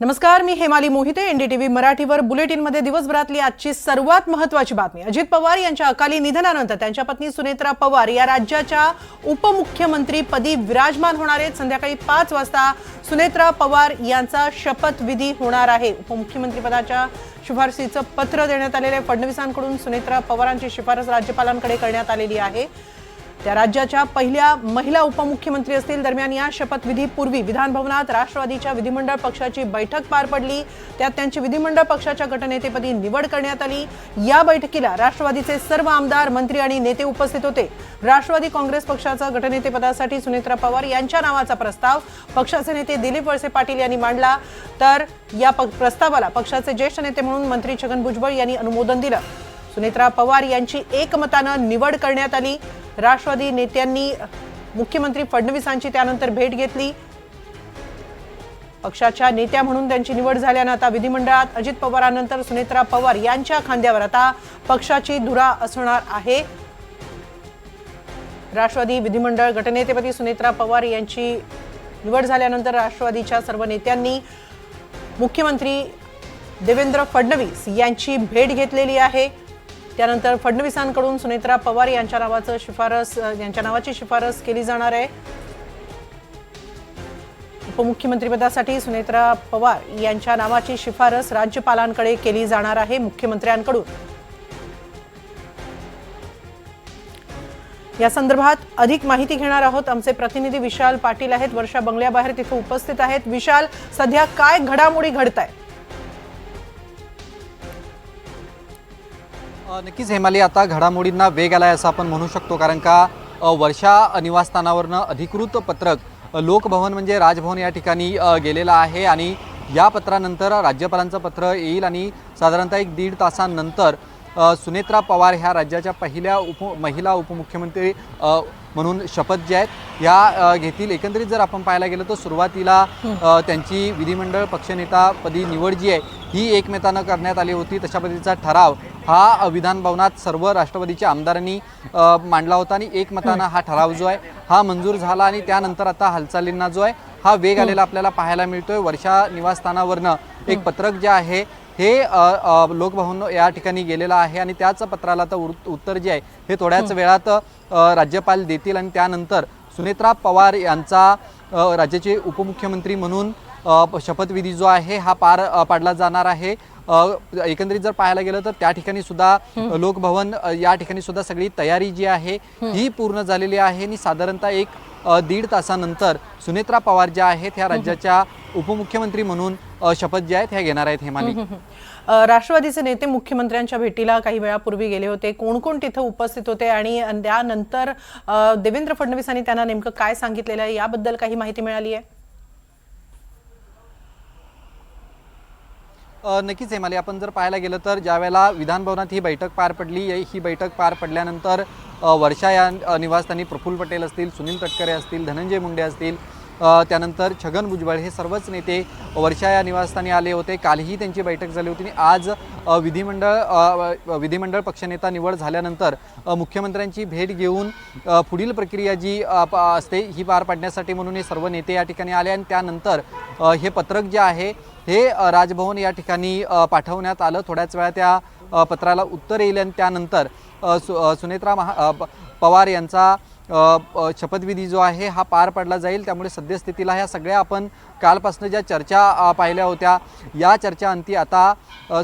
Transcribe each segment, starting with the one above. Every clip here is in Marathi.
नमस्कार, मी हेमाली मोहिते. एनडीटीव्ही मराठीवर बुलेटिनमध्ये दिवसभरातली आजची सर्वात महत्त्वाची बातमी. अजित पवार यांच्या अकाली निधनानंतर त्यांच्या पत्नी सुनेत्रा पवार या राज्याच्या उपमुख्यमंत्रीपदी विराजमान होणार आहेत. संध्याकाळी 5 वाजता सुनेत्रा पवार यांचा शपथविधी होणार आहे. उपमुख्यमंत्रीपदाच्या शिफारसीचं पत्र देण्यात आलेले आहे. फडणवीसांकडून सुनेत्रा पवारांची शिफारस राज्यपालांकडे करण्यात आलेली आहे. त्या राज्याच्या पहिल्या महिला उपमुख्यमंत्री असतील. दरम्यान या शपथविधीपूर्वी विधानभवनात राष्ट्रवादीच्या विधिमंडळ पक्षाची बैठक पार पडली. त्यात त्यांची विधिमंडळ पक्षाच्या गटनेतेपदी निवड करण्यात आली. या बैठकीला राष्ट्रवादीचे सर्व आमदार, मंत्री आणि नेते उपस्थित होते. राष्ट्रवादी काँग्रेस पक्षाचा गटनेतेपदासाठी सुनेत्रा पवार यांच्या नावाचा प्रस्ताव पक्षाचे नेते दिलीप वळसे पाटील यांनी मांडला. तर या प्रस्तावाला पक्षाचे ज्येष्ठ नेते म्हणून मंत्री छगन भुजबळ यांनी अनुमोदन दिलं. सुनेत्रा पवार यांची एकमतानं निवड करण्यात आली. राष्ट्रवादी नेत्यांनी मुख्यमंत्री फडणवीसांची त्यानंतर भेट घेतली. पक्षाच्या नेत्या म्हणून त्यांची निवड झाल्यानं आता विधिमंडळात अजित पवारांनंतर सुनेत्रा पवार यांच्या खांद्यावर आता पक्षाची धुरा असणार आहे. राष्ट्रवादी विधिमंडळ गटनेतेपदी सुनेत्रा पवार यांची निवड झाल्यानंतर राष्ट्रवादीच्या सर्व नेत्यांनी मुख्यमंत्री देवेंद्र फडणवीस यांची भेट घेतलेली आहे. त्यानंतर फडणवीसांकडून सुनेत्रा पवार यांच्या नावाची शिफारस केली जाणार आहे. उपमुख्यमंत्रीपदासाठी सुनेत्रा पवार यांच्या नावाची शिफारस राज्यपालांकडे केली जाणार आहे, मुख्यमंत्र्यांकडून. या संदर्भात अधिक माहिती घेणार आहोत. आमचे प्रतिनिधी विशाल पाटील आहेत, वर्षा बंगल्याबाहेर तिथे उपस्थित आहेत. विशाल, सध्या काय घडामोडी घडतायत? नक्कीच हेमाली, आता घडामोडींना वेग आलाय असं आपण म्हणू शकतो. कारण का वर्षा निवासस्थानावरनं अधिकृत पत्रक लोकभवन म्हणजे राजभवन या ठिकाणी गेलेलं आहे आणि या पत्रानंतर राज्यपालांचं पत्र येईल आणि साधारणतः 1-1.5 तासांनंतर सुनेत्रा पवार ह्या राज्याच्या पहिल्या महिला उपमुख्यमंत्री म्हणून शपथ जे आहेत या घेतील. एकंदरीत जर आपण पाहायला गेलं तर सुरुवातीला त्यांची विधिमंडळ पक्षनेतापदी निवड जी आहे ही एकमतानं करण्यात आली होती. तशा पद्धतीचा ठराव हा विधानभवनात सर्व राष्ट्रवादीच्या आमदारांनी मांडला होता आणि एकमतानं हा ठराव जो आहे हा मंजूर झाला आणि त्यानंतर आता हालचालींना जो आहे हा वेग आलेला आपल्याला पाहायला मिळतोय. वर्षा निवासस्थानावरनं एक पत्रक जे आहे हे लोकभवन या ठिकाणी गेलेलं आहे आणि त्याच पत्राला तर उत्तर जे आहे हे थोड्याच वेळात राज्यपाल देतील आणि त्यानंतर सुनेत्रा पवार यांचा राज्याचे उपमुख्यमंत्री म्हणून शपथविधी जो आहे हा पार पाडला जाणार आहे. एकंदरीत जर पाहायला गेलं तर त्या ठिकाणी सुद्धा लोकभवन या ठिकाणी सुद्धा सगळी तयारी जी आहे ही पूर्ण झालेली आहे आणि साधारणतः 1-1.5 तासानंतर सुनेत्रा पवार ज्या आहेत ह्या राज्याच्या उपमुख्यमंत्री म्हणून शपथ ज्या आहेत ह्या घेणार आहेत. हेमाली, राष्ट्रवादीचे नेते मुख्यमंत्र्यांच्या भेटीला काही वेळापूर्वी गेले होते. कोण कोण तिथे उपस्थित होते आणि त्यानंतर देवेंद्र फडणवीसांनी त्यांना नेमकं काय सांगितलेलं आहे याबद्दल काही माहिती मिळाली आहे? नक्कीच हेमाली, आपण जर पाहायला गेलं तर ज्या वेळेला विधानभवनात ही बैठक पार पडली, ही बैठक पार पडल्यानंतर वर्षा या निवासस्थानी प्रफुल्ल पटेल असतील, सुनील तटकरे असतील, धनंजय मुंडे असतील, त्यानंतर छगन भुजबळ हे सर्वच नेते वर्षा या निवासस्थानी आले होते. कालही त्यांची बैठक झाली होती आणि आज विधिमंडळ पक्षनेता निवड झाल्यानंतर मुख्यमंत्र्यांची भेट घेऊन पुढील प्रक्रिया जी असते ही पार पाडण्यासाठी म्हणून हे सर्व नेते या ठिकाणी आले आणि त्यानंतर हे पत्रक जे आहे हे राजभवन या ठिकाणी पाठवण्यात आलं. थोड्याच वेळा त्या पत्राला उत्तर येईल आणि त्यानंतर सुनेत्रा पवार यांचा शपथविधी जो आहे हा पार पडला जाईल. त्यामुळे सद्यस्थितीला ह्या सगळ्या आपण कालपासून ज्या चर्चा पाहिल्या होत्या या चर्चा अंती आता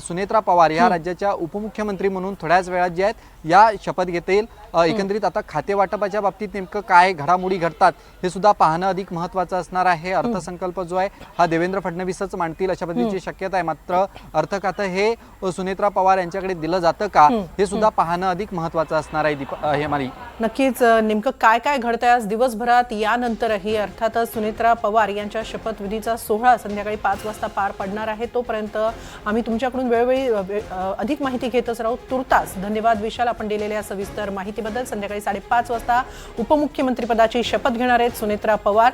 सुनेत्रा पवार या राज्याच्या उपमुख्यमंत्री म्हणून थोड्याच वेळात जे आहेत या शपथ घेतील. एकंदरीत आता खाते वाटपाच्या बाबतीत नेमकं काय घडामोडी घडतात हे सुद्धा पाहणं अधिक महत्त्वाचं असणार आहे. अर्थसंकल्प जो आहे हा देवेंद्र फडणवीसच मांडतील अशा पद्धतीची शक्यता आहे. मात्र अर्थखातं हे सुनेत्रा पवार यांच्याकडे दिलं जातं का हे सुद्धा पाहणं अधिक महत्त्वाचं असणार आहे. हेमाली, नक्कीच नेमकं काय काय घडतंय आज दिवसभरात यानंतरही अर्थातच सुनेत्रा पवार यांच्या शपथविधीचा सोहळा संध्याकाळी 5 वाजता पार पडणार आहे. तोपर्यंत आम्ही तुमच्याकडून वेळोवेळी अधिक माहिती घेतच राहू. तुर्तास धन्यवाद विशाल, आपण दिलेल्या सविस्तर माहितीबद्दल. संध्याकाळी 5:30 वाजता उपमुख्यमंत्रीपदाची शपथ घेणार आहेत सुनेत्रा पवार.